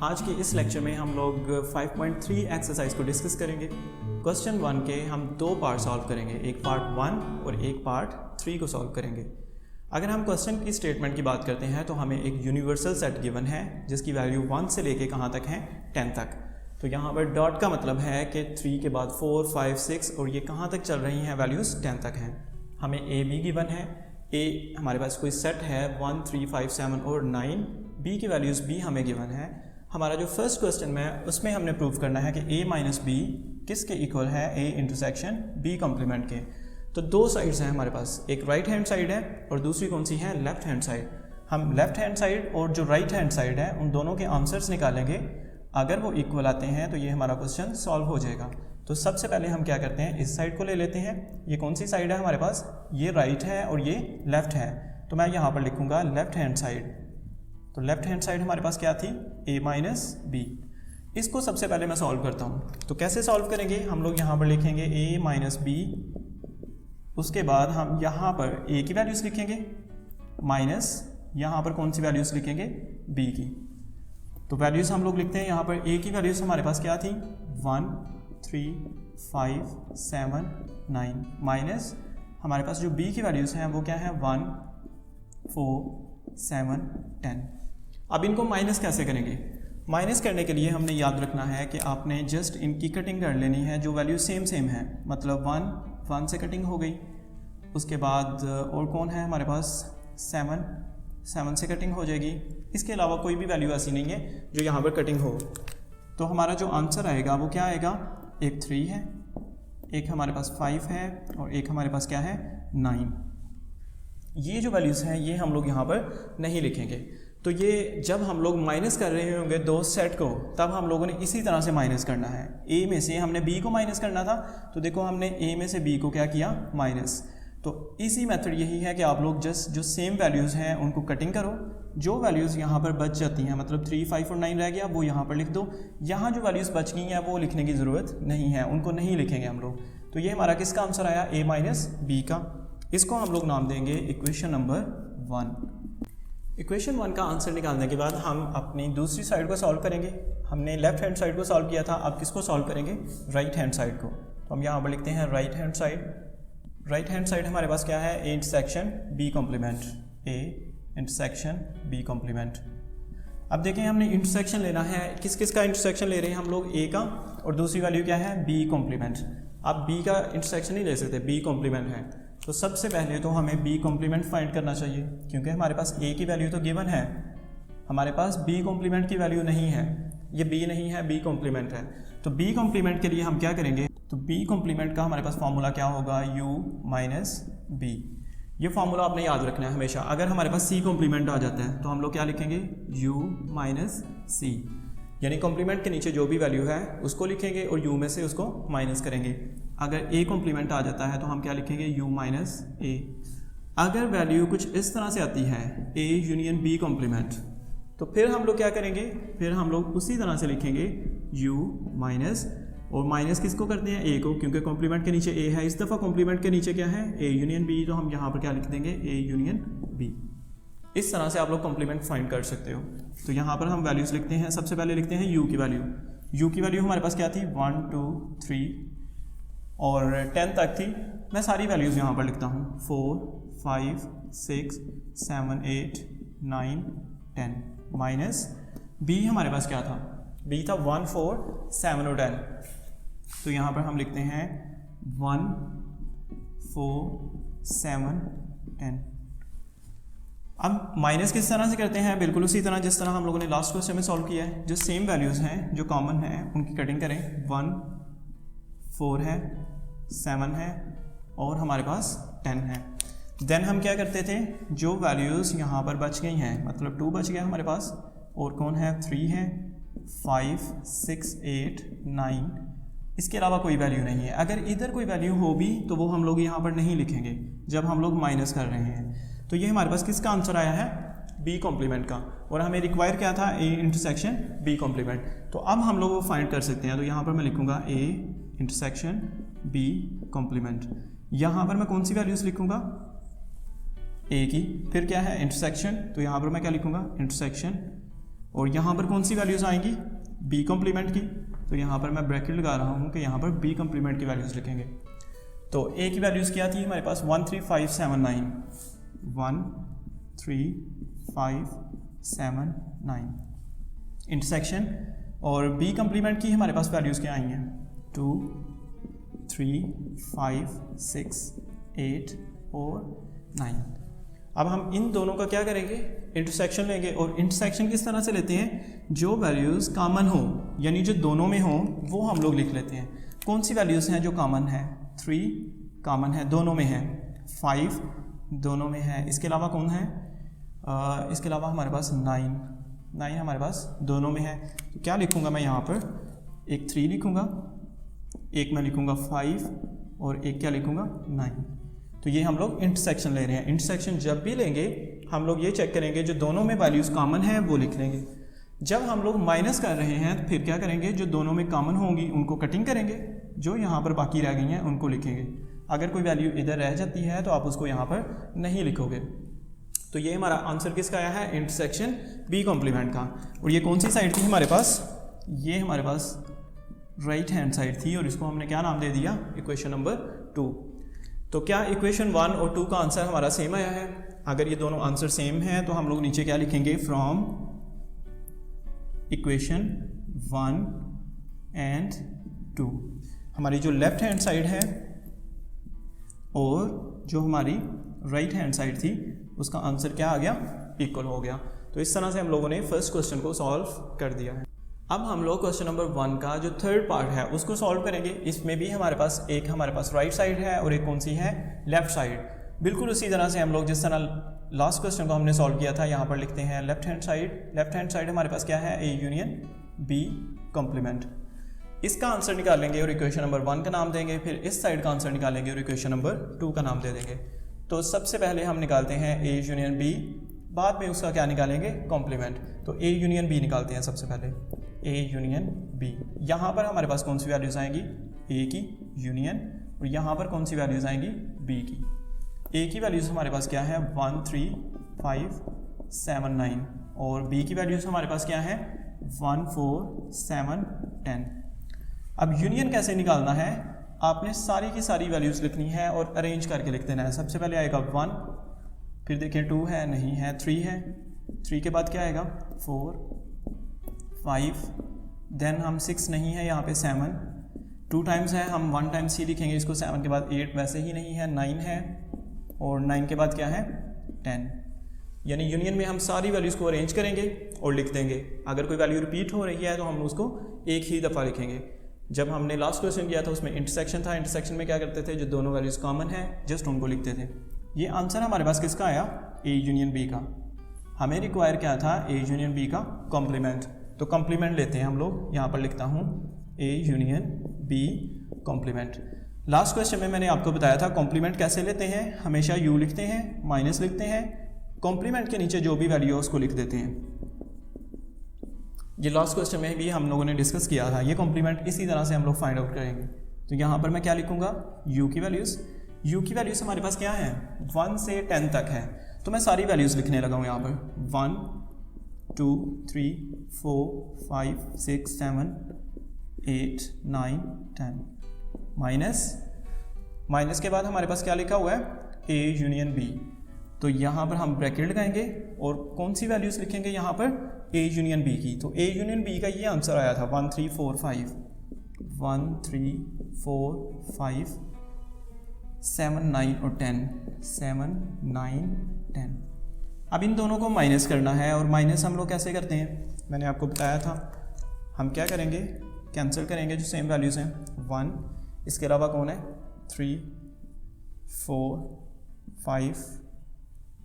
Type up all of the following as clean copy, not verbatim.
आज के इस लेक्चर में हम लोग 5.3 एक्सरसाइज को डिस्कस करेंगे। क्वेश्चन 1 के हम दो पार्ट सॉल्व करेंगे, एक पार्ट 1 और एक पार्ट 3 को सॉल्व करेंगे। अगर हम क्वेश्चन की स्टेटमेंट की बात करते हैं तो हमें एक यूनिवर्सल सेट गिवन है जिसकी वैल्यू 1 से लेके कहाँ तक है 10 तक। तो यहाँ पर डॉट का मतलब है कि 3 के बाद 4, 5, 6 और ये कहाँ तक चल रही हैं, वैल्यूज़ 10 तक हैं। हमें ए बी गिवन है, ए हमारे पास कोई सेट है 1, 3, 5, 7 और 9, बी की वैल्यूज़ भी हमें गिवन है। हमारा जो फर्स्ट क्वेश्चन में उसमें हमने प्रूव करना है कि a माइनस बी किसके इक्वल है, a इंटरसेक्शन b कॉम्प्लीमेंट के। तो दो साइड्स हैं हमारे पास, एक राइट हैंड साइड है और दूसरी कौन सी है, लेफ्ट हैंड साइड। हम लेफ्ट हैंड साइड और जो राइट हैंड साइड है उन दोनों के आंसर्स निकालेंगे। अगर वो इक्वल आते हैं तो ये हमारा क्वेश्चन सॉल्व हो जाएगा। तो सबसे पहले हम क्या करते हैं, इस साइड को ले लेते हैं। ये कौन सी साइड है हमारे पास, ये राइट है और ये लेफ्ट है। तो मैं यहाँ पर लिखूँगा लेफ्ट हैंड साइड। तो लेफ्ट हैंड साइड हमारे पास क्या थी, a माइनस बी। इसको सबसे पहले मैं सॉल्व करता हूँ। तो कैसे सॉल्व करेंगे, हम लोग यहाँ पर लिखेंगे a माइनस बी, उसके बाद हम यहाँ पर a की वैल्यूज़ लिखेंगे माइनस यहाँ पर कौन सी वैल्यूज़ लिखेंगे, b की। तो वैल्यूज़ हम लोग लिखते हैं यहाँ पर a की वैल्यूज़ हमारे पास क्या थी 1, 3, 5, 7, 9 माइनस हमारे पास जो b की वैल्यूज़ हैं वो क्या है 1, 4, 7, 10। अब इनको माइनस कैसे करेंगे, माइनस करने के लिए हमने याद रखना है कि आपने जस्ट इनकी कटिंग कर लेनी है जो वैल्यू सेम है। मतलब 1 से कटिंग हो गई, उसके बाद और कौन है हमारे पास 7 से कटिंग हो जाएगी। इसके अलावा कोई भी वैल्यू ऐसी नहीं है जो यहाँ पर कटिंग हो। तो हमारा जो आंसर आएगा वो क्या आएगा, एक 3 है, एक हमारे पास 5 है और एक हमारे पास क्या है 9। ये जो वैल्यूज़ हैं ये हम लोग यहाँ पर नहीं लिखेंगे। तो ये जब हम लोग माइनस कर रहे होंगे दो सेट को, तब हम लोगों ने इसी तरह से माइनस करना है। a में से हमने b को माइनस करना था, तो देखो हमने a में से b को क्या किया, माइनस। तो इसी मेथड यही है कि आप लोग जस्ट जो सेम वैल्यूज़ हैं उनको कटिंग करो। जो वैल्यूज़ यहाँ पर बच जाती हैं, मतलब 3, 5 और 9 रह गया, वो यहाँ पर लिख दो। यहाँ जो वैल्यूज़ बच गई हैं वो लिखने की ज़रूरत नहीं है, उनको नहीं लिखेंगे हम लोग। तो ये हमारा किसका आंसर आया, a माइनस बी का। इसको हम लोग नाम देंगे इक्वेशन नंबर 1। इक्वेशन 1 का आंसर निकालने के बाद हम अपनी दूसरी साइड को सॉल्व करेंगे। हमने लेफ्ट हैंड साइड को सॉल्व किया था, अब किसको सॉल्व करेंगे, राइट हैंड साइड को। तो हम यहाँ पर लिखते हैं right hand side. Right hand side हमारे पास क्या है, a intersection b complement, a intersection b complement. अब देखें हमने इंटरसेक्शन लेना है, किस किस का इंटरसेक्शन ले रहे हैं हम लोग, a का, और दूसरी वैल्यू क्या है b कॉम्प्लीमेंट। आप b का इंटरसेक्शन नहीं ले सकते, b कॉम्प्लीमेंट है। तो सबसे पहले तो हमें b कॉम्प्लीमेंट फाइंड करना चाहिए, क्योंकि हमारे पास a की वैल्यू तो गिवन है, हमारे पास b कॉम्प्लीमेंट की वैल्यू नहीं है। ये b नहीं है, b कॉम्प्लीमेंट है। तो b कॉम्प्लीमेंट के लिए हम क्या करेंगे, तो b कॉम्प्लीमेंट का हमारे पास फॉर्मूला क्या होगा, u माइनस b। ये फार्मूला आपने याद रखना है हमेशा। अगर हमारे पास c कॉम्प्लीमेंट आ जाता है तो हम लोग क्या लिखेंगे, u माइनस c, यानी कॉम्प्लीमेंट के नीचे जो भी वैल्यू है उसको लिखेंगे और u में से उसको माइनस करेंगे। अगर a कॉम्प्लीमेंट आ जाता है तो हम क्या लिखेंगे, u माइनस a। अगर वैल्यू कुछ इस तरह से आती है a यूनियन b कॉम्प्लीमेंट, तो फिर हम लोग क्या करेंगे, फिर हम लोग उसी तरह से लिखेंगे u माइनस, और माइनस किसको करते हैं, a को, क्योंकि कॉम्प्लीमेंट के नीचे a है। इस दफ़ा कॉम्प्लीमेंट के नीचे क्या है, a यूनियन b, तो हम यहाँ पर क्या लिख देंगे, a यूनियन b। इस तरह से आप लोग कॉम्प्लीमेंट फाइंड कर सकते हो। तो यहाँ पर हम वैल्यूज़ लिखते हैं। सबसे पहले लिखते हैं u की वैल्यू। u की वैल्यू हमारे पास क्या थी, 1, 2, 3 और 10 तक थी। मैं सारी वैल्यूज़ यहाँ पर लिखता हूँ, 4, 5, 6, 7, 8, 9, 10 माइनस b हमारे पास क्या था, b था 1, 4, 7 और 10। तो यहाँ पर हम लिखते हैं 1, 4, 7, 10। अब माइनस किस तरह से करते हैं, बिल्कुल उसी तरह जिस तरह हम लोगों ने लास्ट क्वेश्चन में सॉल्व किया है। जो सेम वैल्यूज़ हैं, जो कॉमन हैं, उनकी कटिंग करें। 1, 4 है, 7 है और हमारे पास 10 है। देन हम क्या करते थे, जो वैल्यूज़ यहाँ पर बच गई हैं, मतलब 2 बच गया हमारे पास, और कौन है, 3 है, 5, 6, 8, 9, इसके अलावा कोई वैल्यू नहीं है। अगर इधर कोई वैल्यू हो भी तो वो हम लोग यहाँ पर नहीं लिखेंगे जब हम लोग माइनस कर रहे हैं। तो ये हमारे पास किसका आंसर आया है, b कॉम्प्लीमेंट का, और हमें रिक्वायर क्या था, a इंटरसेक्शन b कॉम्प्लीमेंट। तो अब हम लोग वो फाइंड कर सकते हैं। तो यहाँ पर मैं लिखूँगा a इंटरसेक्शन b कॉम्प्लीमेंट। यहाँ पर मैं कौन सी वैल्यूज़ लिखूँगा, a की, फिर क्या है इंटरसेक्शन, तो यहाँ पर मैं क्या लिखूँगा, इंटरसेक्शन, और यहाँ पर कौन सी वैल्यूज़ आएंगी, बी कॉम्प्लीमेंट की। तो यहाँ पर मैं ब्रैकेट लगा रहा हूँ कि यहाँ पर बी कॉम्प्लीमेंट की वैल्यूज़ लिखेंगे। तो ए की वैल्यूज़ क्या थी हमारे पास 13579, 13579 इंटरसेक्शन। और बी कॉम्प्लीमेंट की हमारे पास वैल्यूज़ क्या आई हैं 2, 3, 5, 6, 8 और 9। अब हम इन दोनों का क्या करेंगे, इंटरसेक्शन लेंगे। और इंटरसेक्शन किस तरह से लेते हैं, जो वैल्यूज़ कॉमन हो यानी जो दोनों में हो वो हम लोग लिख लेते हैं। कौन सी वैल्यूज़ हैं जो कॉमन है, 3 कॉमन है, दोनों में है, 5 दोनों में है, इसके अलावा कौन है, इसके अलावा हमारे पास 9 हमारे पास दोनों में है। तो क्या लिखूँगा मैं यहाँ पर, एक 3 लिखूँगा, एक मैं लिखूँगा 5 और एक क्या लिखूँगा 9। तो ये हम लोग इंटरसेक्शन ले रहे हैं। इंटरसेक्शन जब भी लेंगे हम लोग ये चेक करेंगे जो दोनों में वैल्यूज़ कॉमन है वो लिख लेंगे। जब हम लोग माइनस कर रहे हैं तो फिर क्या करेंगे, जो दोनों में कॉमन होंगी उनको कटिंग करेंगे, जो यहाँ पर बाकी रह गई हैं उनको लिखेंगे। अगर कोई वैल्यू इधर रह जाती है तो आप उसको यहाँ पर नहीं लिखोगे। तो ये हमारा आंसर किसका आया है, इंटरसेक्शन बी कॉम्प्लीमेंट का। और ये कौन सी साइड थी हमारे पास, ये हमारे पास राइट हैंड साइड थी और इसको हमने क्या नाम दे दिया, इक्वेशन नंबर 2। तो क्या इक्वेशन 1 और 2 का आंसर हमारा सेम आया है? अगर ये दोनों आंसर सेम हैं तो हम लोग नीचे क्या लिखेंगे, फ्रॉम इक्वेशन 1 एंड 2। हमारी जो लेफ्ट हैंड साइड है और जो हमारी राइट हैंड साइड थी उसका आंसर क्या आ गया, इक्वल हो गया। तो इस तरह से हम लोगों ने फर्स्ट क्वेश्चन को सॉल्व कर दिया है। अब हम लोग क्वेश्चन नंबर 1 का जो थर्ड पार्ट है उसको सॉल्व करेंगे। इसमें भी हमारे पास राइट साइड है और एक कौन सी है, लेफ्ट साइड। बिल्कुल उसी तरह से हम लोग जिस तरह लास्ट क्वेश्चन को हमने सॉल्व किया था, यहाँ पर लिखते हैं left hand side. Left hand side हमारे पास क्या है, ए यूनियन बी कॉम्प्लीमेंट। इसका आंसर निकालेंगे और इक्वेशन नंबर 1 का नाम देंगे, फिर इस साइड का आंसर निकालेंगे और इक्वेशन नंबर 2 का नाम दे देंगे। तो सबसे पहले हम निकालते हैं ए यूनियन बी, बाद में उसका क्या निकालेंगे, कॉम्प्लीमेंट। तो ए यूनियन बी निकालते हैं सबसे पहले, ए यूनियन बी। यहाँ पर हमारे पास कौन सी वैल्यूज़ आएंगी, ए की यूनियन, और यहाँ पर कौन सी वैल्यूज़ आएंगी, बी की। ए की वैल्यूज़ हमारे पास क्या है 13579 और बी की वैल्यूज़ हमारे पास क्या है 14710। अब यूनियन कैसे निकालना है, आपने सारी की सारी वैल्यूज़ लिखनी है और अरेंज करके लिख देना है। सबसे पहले आएगा 1, फिर देखिए 2 है, नहीं है, 3 है, 3 के बाद क्या आएगा 4, 5, देन हम 6 नहीं है, यहाँ पे 7, 2 टाइम्स है, हम 1 टाइम्स ही लिखेंगे इसको, 7 के बाद 8 वैसे ही नहीं है, 9 है, और 9 के बाद क्या है 10। यानी यूनियन में हम सारी वैल्यूज़ को अरेंज करेंगे और लिख देंगे। अगर कोई वैल्यू रिपीट हो रही है तो हम उसको एक ही दफ़ा लिखेंगे। जब हमने लास्ट क्वेश्चन किया था उसमें इंटरसेक्शन था, इंटरसेक्शन में क्या करते थे, जो दोनों वैल्यूज़ कॉमन है जस्ट उनको लिखते थे। ये आंसर हमारे पास किसका आया, ए यूनियन बी का। हमें रिक्वायर क्या था, ए यूनियन बी का कॉम्प्लीमेंट। तो कॉम्प्लीमेंट लेते हैं हम लोग, यहाँ पर लिखता हूँ A union B complement. Last question में मैंने आपको बताया था कॉम्प्लीमेंट कैसे लेते हैं, हमेशा यू लिखते हैं, माइनस लिखते हैं, कॉम्प्लीमेंट के नीचे जो भी वैल्यू है उसको लिख देते हैं। ये लास्ट क्वेश्चन में भी हम लोगों ने डिस्कस किया था। ये कॉम्प्लीमेंट इसी तरह से हम लोग फाइंड आउट करेंगे। तो यहाँ पर मैं क्या लिखूँगा, यू की वैल्यूज़। यू की वैल्यूज़ हमारे पास क्या है 1 से 10 तक है, तो मैं सारी वैल्यूज़ लिखने लगा हूँ यहाँ पर 1, 2, 3, 4, 5, 6, 7, 8, 9, 10। माइनस के बाद हमारे पास क्या लिखा हुआ है, ए यूनियन बी। तो यहाँ पर हम ब्रैकेट लगाएंगे और कौन सी वैल्यूज़ लिखेंगे यहाँ पर, ए यूनियन बी की। तो ए यूनियन बी का ये आंसर आया था 1, 3, 4, 5, 1, 3, 4, 5, 7, 9 और 10, 7, 9, 10। अब इन दोनों को माइनस करना है और माइनस हम लोग कैसे करते हैं, मैंने आपको बताया था। हम क्या करेंगे, कैंसिल करेंगे जो सेम वैल्यूज़ हैं, 1, इसके अलावा कौन है 3, 4, 5,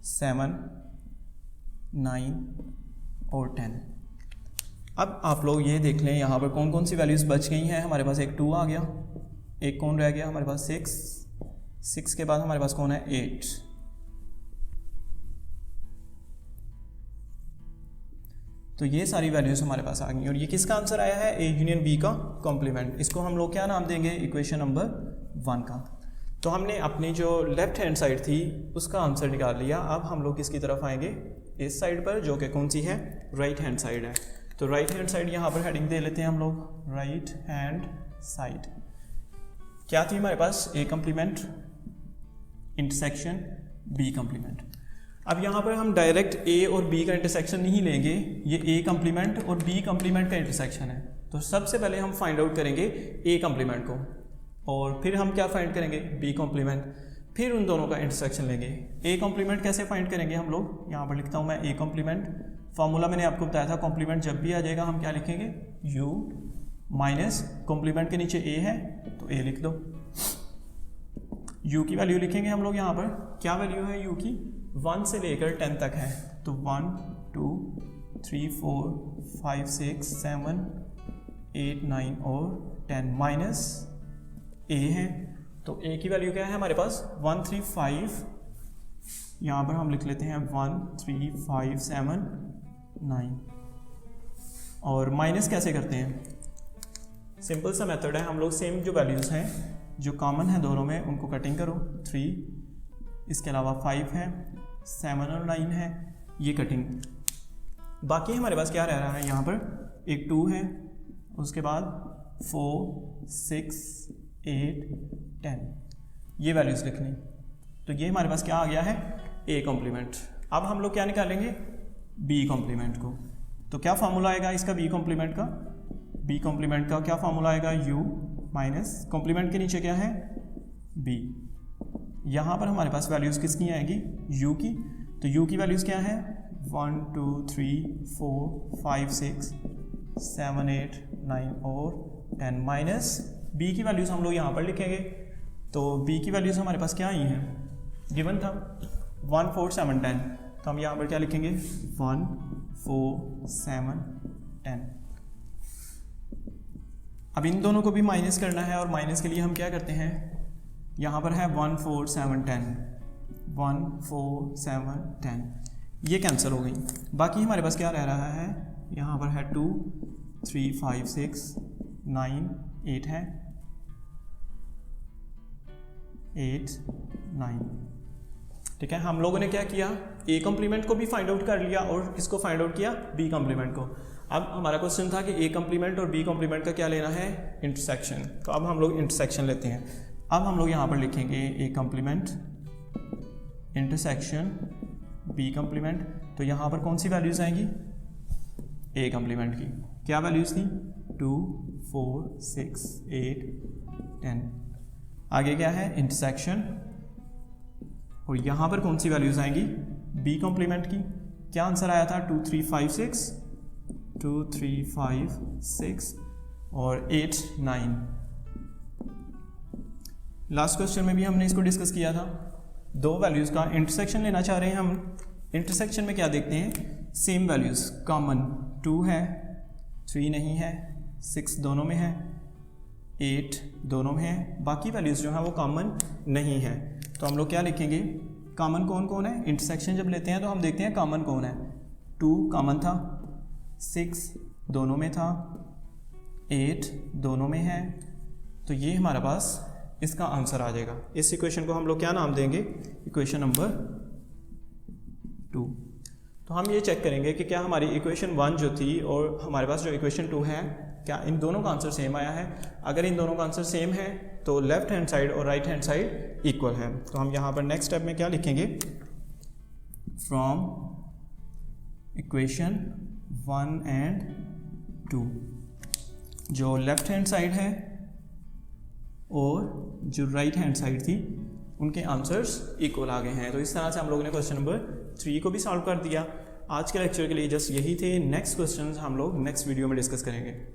7, 9 और 10। अब आप लोग ये देख लें यहाँ पर कौन कौन सी वैल्यूज़ बच गई हैं। हमारे पास एक 2 आ गया, एक कौन रह गया हमारे पास 6 के बाद हमारे पास कौन है 8। तो ये सारी वैल्यूज़ हमारे पास आ गई और ये किसका आंसर आया है, ए यूनियन बी का कॉम्प्लीमेंट। इसको हम लोग क्या नाम देंगे, इक्वेशन नंबर 1 का। तो हमने अपनी जो लेफ्ट हैंड साइड थी उसका आंसर निकाल लिया। अब हम लोग किसकी तरफ आएंगे, इस साइड पर, जो कि कौन सी है, राइट हैंड साइड है। तो राइट हैंड साइड यहाँ पर हेडिंग दे लेते हैं हम लोग, राइट हैंड साइड। क्या थी हमारे पास, A complement intersection B complement. अब यहाँ पर हम डायरेक्ट ए और बी का इंटरसेक्शन नहीं लेंगे, ये ए कॉम्प्लीमेंट और बी कॉम्प्लीमेंट का इंटरसेक्शन है। तो सबसे पहले हम फाइंड आउट करेंगे ए कॉम्प्लीमेंट को, और फिर हम क्या फाइंड करेंगे, बी कॉम्प्लीमेंट, फिर उन दोनों का इंटरसेक्शन लेंगे। ए कॉम्प्लीमेंट कैसे फाइंड करेंगे हम लोग, यहाँ पर लिखता हूँ मैं ए कॉम्प्लीमेंट। फॉर्मूला मैंने आपको बताया था, कॉम्प्लीमेंट जब भी आ जाएगा हम क्या लिखेंगे, यू माइनस कॉम्प्लीमेंट के नीचे ए है तो ए लिख दो। यू की वैल्यू लिखेंगे हम लोग यहाँ पर, क्या वैल्यू है यू की, 1 से लेकर 10 तक है। तो 1 2 3 4 5 6 7 8 9 और 10 माइनस ए है। तो ए की वैल्यू क्या है हमारे पास, 135। यहाँ पर हम लिख लेते हैं 1 3 5 7 9। और माइनस कैसे करते हैं, सिंपल सा मेथड है, हम लोग सेम जो वैल्यूज़ हैं जो कॉमन है दोनों में उनको कटिंग करो। 3, इसके अलावा 5 है, 7 और 9 है, ये कटिंग। बाकी हमारे पास क्या रह रहा है, यहाँ पर एक 2 है, उसके बाद 4 6 8 10, ये वैल्यूज़ लिखनी। तो ये हमारे पास क्या आ गया है, ए कॉम्प्लीमेंट। अब हम लोग क्या निकालेंगे, बी कॉम्प्लीमेंट को। तो क्या फार्मूला आएगा इसका, बी कॉम्प्लीमेंट का, बी कॉम्प्लीमेंट का क्या फार्मूला आएगा, यू माइनस कॉम्प्लीमेंट के नीचे क्या है, बी। यहाँ पर हमारे पास वैल्यूज़ किसकी आएगी, यू की। तो यू की वैल्यूज़ क्या है, 1 2 3 4 5 6 7 8 9 और 10 माइनस बी की वैल्यूज़ हम लोग यहाँ पर लिखेंगे। तो बी की वैल्यूज़ हमारे पास क्या आई हैं, गिवन था 1 4 7 10। तो हम यहाँ पर क्या लिखेंगे, 1 4 7 10। अब इन दोनों को भी माइनस करना है, और माइनस के लिए हम क्या करते हैं, यहाँ पर है 1 4 7 10, 1 4 7 10, ये कैंसिल हो गई। बाकी हमारे पास क्या रह रहा है, यहाँ पर है 2 3 5 6 9 8 है, 8 9। ठीक है, हम लोगों ने क्या किया, ए कॉम्प्लीमेंट को भी फाइंड आउट कर लिया और इसको फाइंड आउट किया, बी कॉम्प्लीमेंट को। अब हमारा क्वेश्चन था कि ए कॉम्प्लीमेंट और बी कॉम्प्लीमेंट का क्या लेना है, इंटरसेक्शन। तो अब हम लोग इंटरसेक्शन लेते हैं। अब हम लोग यहाँ पर लिखेंगे A complement intersection B complement. तो यहाँ पर कौन सी वैल्यूज़ आएंगी, ए कॉम्प्लीमेंट की क्या वैल्यूज़ थी, 2 4 6 8 10। आगे क्या है, इंटरसेक्शन, और यहाँ पर कौन सी वैल्यूज़ आएंगी, बी कॉम्प्लीमेंट की। क्या आंसर आया था, 2 3 5 6 2 3 5 6 और 8 9। लास्ट क्वेश्चन में भी हमने इसको डिस्कस किया था, दो वैल्यूज़ का इंटरसेक्शन लेना चाह रहे हैं हम। इंटरसेक्शन में क्या देखते हैं, सेम वैल्यूज़ कॉमन, 2 है, 3 नहीं है, 6 दोनों में है, 8 दोनों में है, बाकी वैल्यूज़ जो हैं वो कॉमन नहीं है। तो हम लोग क्या लिखेंगे, कॉमन कौन कौन है, इंटरसेक्शन जब लेते हैं तो हम देखते हैं कॉमन कौन है। 2 कॉमन था, 6 दोनों में था, 8 दोनों में है। तो ये हमारे पास इसका आंसर आ जाएगा। इस इक्वेशन को हम लोग क्या नाम देंगे, इक्वेशन नंबर 2। तो हम ये चेक करेंगे कि क्या हमारी इक्वेशन 1 जो थी और हमारे पास जो इक्वेशन 2 है, क्या इन दोनों का आंसर सेम आया है। अगर इन दोनों का आंसर सेम है तो लेफ्ट हैंड साइड और राइट हैंड साइड इक्वल है। तो हम यहाँ पर नेक्स्ट स्टेप में क्या लिखेंगे, फ्रॉम इक्वेशन 1 एंड 2 जो लेफ्ट हैंड साइड है और जो राइट हैंड साइड थी उनके आंसर्स इक्वल आ गए हैं। तो इस तरह से हम लोगों ने क्वेश्चन नंबर 3 को भी सॉल्व कर दिया। आज के लेक्चर के लिए जस्ट यही थे। नेक्स्ट क्वेश्चंस हम लोग नेक्स्ट वीडियो में डिस्कस करेंगे।